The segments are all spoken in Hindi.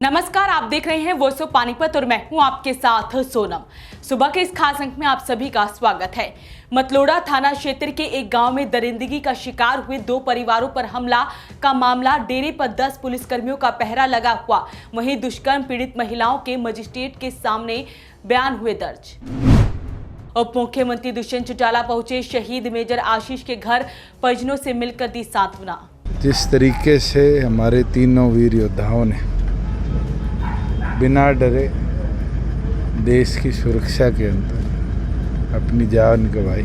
नमस्कार, आप देख रहे हैं वॉइस ऑफ पानीपत और मैं हूं आपके साथ सोनम। सुबह के इस खास अंक में आप सभी का स्वागत है। मतलोड़ा थाना क्षेत्र के एक गांव में दरिंदगी का शिकार हुए दो परिवारों पर हमला का मामला। डेरे पर 10 पुलिसकर्मियों का पहरा लगा हुआ। वहीं दुष्कर्म पीड़ित महिलाओं के मजिस्ट्रेट के सामने बयान हुए दर्ज। उप मुख्यमंत्री दुष्यंत चौटाला पहुंचे। शहीद मेजर आशीष के घर परिजनों से मिलकर दी सांत्वना। जिस तरीके से हमारे तीनों वीर योद्धाओं ने बिना डरे देश की सुरक्षा के अंदर अपनी जान गंवाई,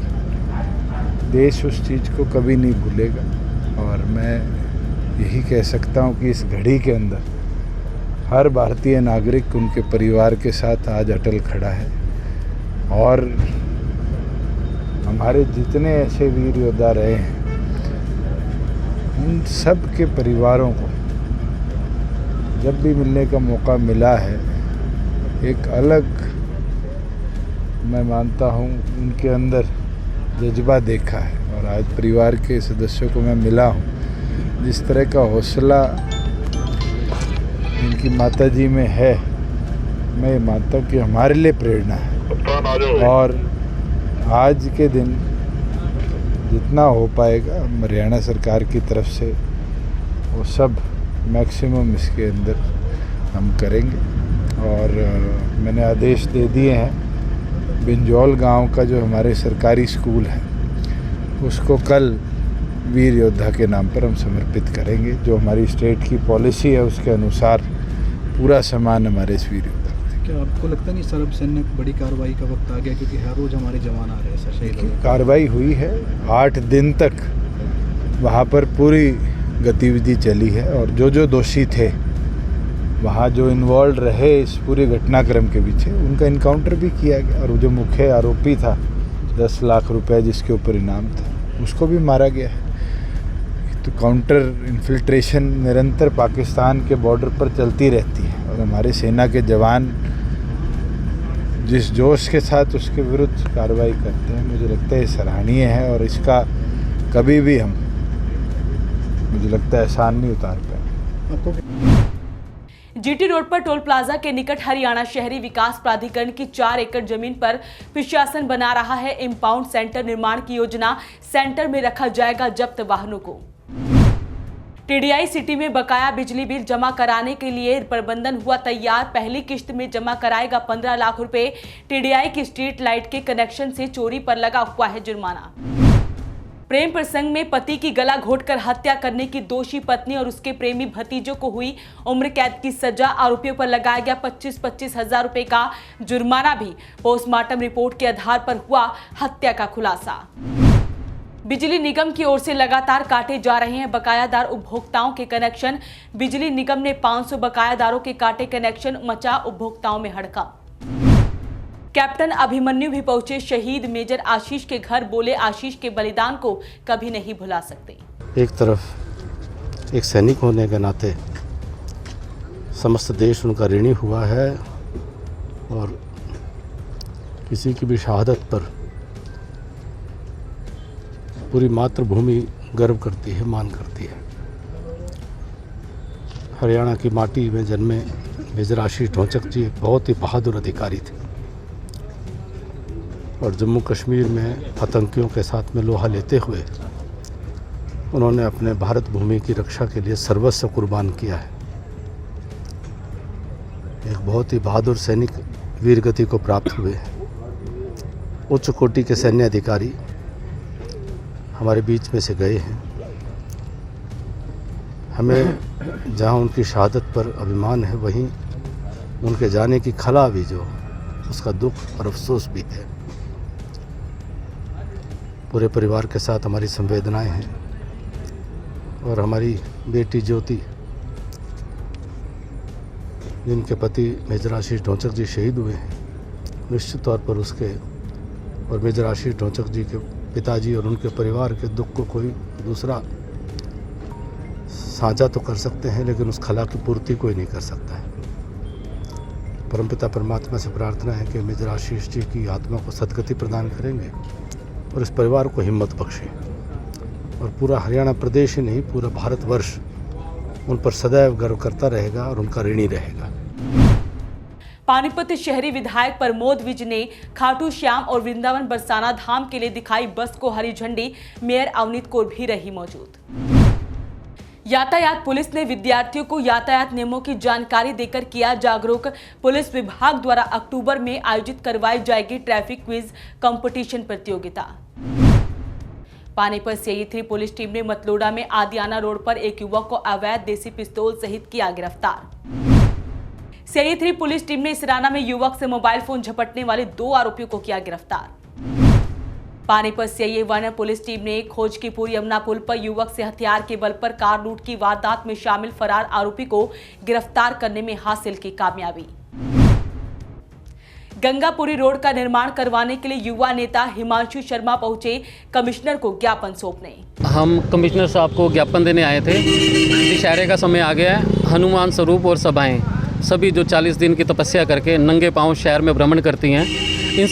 देश उस चीज़ को कभी नहीं भूलेगा। और मैं यही कह सकता हूँ कि इस घड़ी के अंदर हर भारतीय नागरिक उनके परिवार के साथ आज अटल खड़ा है। और हमारे जितने ऐसे वीर योद्धा रहे हैं उन सब के परिवारों को जब भी मिलने का मौका मिला है, एक अलग मैं मानता हूँ उनके अंदर जज्बा देखा है। और आज परिवार के सदस्यों को मैं मिला हूँ, जिस तरह का हौसला इनकी माताजी में है, मैं मानता हूँ कि हमारे लिए प्रेरणा है। और आज के दिन जितना हो पाएगा हरियाणा सरकार की तरफ से वो सब मैक्सिमम इसके अंदर हम करेंगे। और मैंने आदेश दे दिए हैं, बिंजौल गांव का जो हमारे सरकारी स्कूल है उसको कल वीर योद्धा के नाम पर हम समर्पित करेंगे। जो हमारी स्टेट की पॉलिसी है उसके अनुसार पूरा सम्मान हमारे इस वीर योद्धा को। क्या आपको लगता नहीं सर्व सैन्य बड़ी कार्रवाई का वक्त आ गया, क्योंकि हर रोज़ हमारे जवान आ रहे हैं शहीद? कार्रवाई हुई है, 8 दिन तक वहाँ पर पूरी गतिविधि चली है। और जो दोषी थे वहाँ जो इन्वॉल्व रहे इस पूरे घटनाक्रम के पीछे, उनका इनकाउंटर भी किया गया। और जो मुख्य आरोपी था 10 लाख रुपए जिसके ऊपर इनाम था, उसको भी मारा गया है। तो काउंटर इन्फिल्ट्रेशन निरंतर पाकिस्तान के बॉर्डर पर चलती रहती है। और हमारे सेना के जवान जिस जोश के साथ उसके विरुद्ध कार्रवाई करते हैं, मुझे लगता है सराहनीय है। और इसका कभी भी हम, मुझे लगता है, एहसान नहीं उतार पाए। जीटी रोड पर टोल प्लाजा के निकट हरियाणा शहरी विकास प्राधिकरण की 4 एकड़ जमीन पर प्रशासन बना रहा है इंपाउंड सेंटर निर्माण की योजना। सेंटर में रखा जाएगा जब्त वाहनों को। टीडीआई सिटी में बकाया बिजली बिल जमा कराने के लिए प्रबंधन हुआ तैयार। पहली किश्त में जमा कराएगा 15 लाख रुपए। टीडीआई की स्ट्रीट लाइट के कनेक्शन से चोरी पर लगा हुआ है जुर्माना। प्रेम प्रसंग में पति की गला घोंटकर हत्या करने की दोषी पत्नी और उसके प्रेमी भतीजों को हुई उम्र कैद की सजा। आरोपियों पर लगाया गया 25-25 हजार रुपए का जुर्माना भी। पोस्टमार्टम रिपोर्ट के आधार पर हुआ हत्या का खुलासा। बिजली निगम की ओर से लगातार काटे जा रहे हैं बकायादार उपभोक्ताओं के कनेक्शन। बिजली निगम ने 500 बकायादारों के काटे कनेक्शन, मचा उपभोक्ताओं में हड़कंप। कैप्टन अभिमन्यु भी पहुंचे शहीद मेजर आशीष के घर। बोले, आशीष के बलिदान को कभी नहीं भुला सकते। एक तरफ एक सैनिक होने के नाते समस्त देश उनका ऋणी हुआ है और किसी की भी शहादत पर पूरी मातृभूमि गर्व करती है, मान करती है। हरियाणा की माटी में जन्मे मेजर आशीष ढोंचक जी एक बहुत ही बहादुर अधिकारी थे और जम्मू कश्मीर में आतंकियों के साथ में लोहा लेते हुए उन्होंने अपने भारत भूमि की रक्षा के लिए सर्वस्व कुर्बान किया है। एक बहुत ही बहादुर सैनिक वीर गति को प्राप्त हुए। उच्च कोटि के सैन्य अधिकारी हमारे बीच में से गए हैं। हमें जहां उनकी शहादत पर अभिमान है, वहीं उनके जाने की खला भी जो उसका दुख और अफसोस भी है। पूरे परिवार के साथ हमारी संवेदनाएं हैं। और हमारी बेटी ज्योति, जिनके पति मेजर आशीष ढोंचक जी शहीद हुए हैं, निश्चित तौर पर उसके और मेजर आशीष ढोंचक जी के पिताजी और उनके परिवार के दुख को कोई दूसरा साझा तो कर सकते हैं, लेकिन उस खला की पूर्ति कोई नहीं कर सकता है। परमपिता परमात्मा से प्रार्थना है कि मेजर आशीष जी की आत्मा को सद्गति प्रदान करेंगे और इस परिवार को हिम्मत बख्शें। और पूरा हरियाणा प्रदेश ही नहीं, पूरा भारतवर्ष उन पर सदैव गर्व करता रहेगा और उनका ऋणी रहेगा। पानीपत शहरी विधायक प्रमोद विज ने खाटू श्याम और वृंदावन बरसाना धाम के लिए दिखाई बस को हरी झंडी। मेयर अवनीत कौर भी रही मौजूद। यातायात पुलिस ने विद्यार्थियों को यातायात नियमों की जानकारी देकर किया जागरूक। पुलिस विभाग द्वारा अक्टूबर में आयोजित करवाई जाएगी ट्रैफिक क्विज कंपटीशन प्रतियोगिता। पानीपत सीआई 3 पुलिस टीम ने मतलोडा में आदियाना रोड पर एक युवक को अवैध देसी पिस्तौल सहित किया गिरफ्तार। सीआई 3 पुलिस टीम ने इसराना में युवक से मोबाइल फोन झपटने वाले 2 आरोपियों को किया गिरफ्तार। पानीपत सीआई 1 पुलिस टीम ने खोजकीपुर यमुना पुल पर युवक से हथियार के बल पर कार लूट की वारदात में शामिल फरार आरोपी को गिरफ्तार करने में हासिल की कामयाबी। गंगापुरी रोड का निर्माण करवाने के लिए युवा नेता हिमांशु शर्मा पहुंचे कमिश्नर को ज्ञापन सौंपने। हम कमिश्नर साहब को ज्ञापन देने आए थे। दशहरे का समय आ गया है। हनुमान स्वरूप और सभाएं सभी जो 40 दिन की तपस्या करके नंगे पांव शहर में भ्रमण करती हैं। इस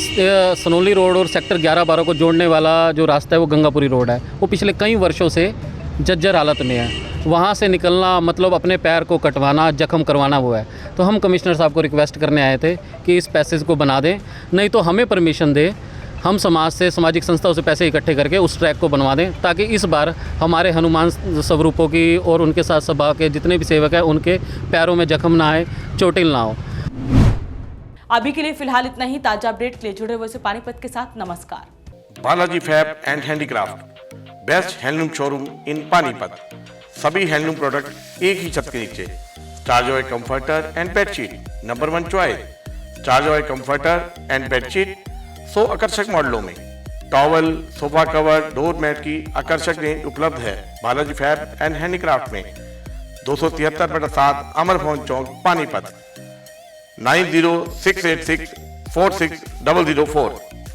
सनोली रोड और सेक्टर 11-12 को जोड़ने वाला जो रास्ता है वो गंगापुरी रोड है। वो पिछले कई वर्षों से जर्जर हालत में है। वहाँ से निकलना मतलब अपने पैर को कटवाना, जख्म करवाना वो है। तो हम कमिश्नर साहब को रिक्वेस्ट करने आए थे कि इस पैसेज को बना दें, नहीं तो हमें परमिशन दे, हम समाज से, सामाजिक संस्थाओं से पैसे इकट्ठे करके उस ट्रैक को बनवा दें, ताकि इस बार हमारे हनुमान स्वरूपों की और उनके साथ सभा के जितने भी सेवक हैं उनके पैरों में जख्म ना आए, चोटिल ना हो। अभी के लिए फिलहाल इतना ही। ताजा अपडेट के लिए जुड़े हुए से पानीपत के साथ नमस्कार। Balaji fab and handicraft, best handloom showroom in Panipat. सभी हैंडलूम प्रोडक्ट एक ही छत के नीचे। चार्जॉय comforter and bedsheet number 1 choice. चार्जॉय कंफर्टर एंड बेडशीट 100 आकर्षक मॉडलों में। Towel, sofa cover, door mat की आकर्षक रेंज उपलब्ध है बालाजी फैब एंड हैंडीक्राफ्ट में। 273/7 अमर भवन चौक पानीपत। 9068646004।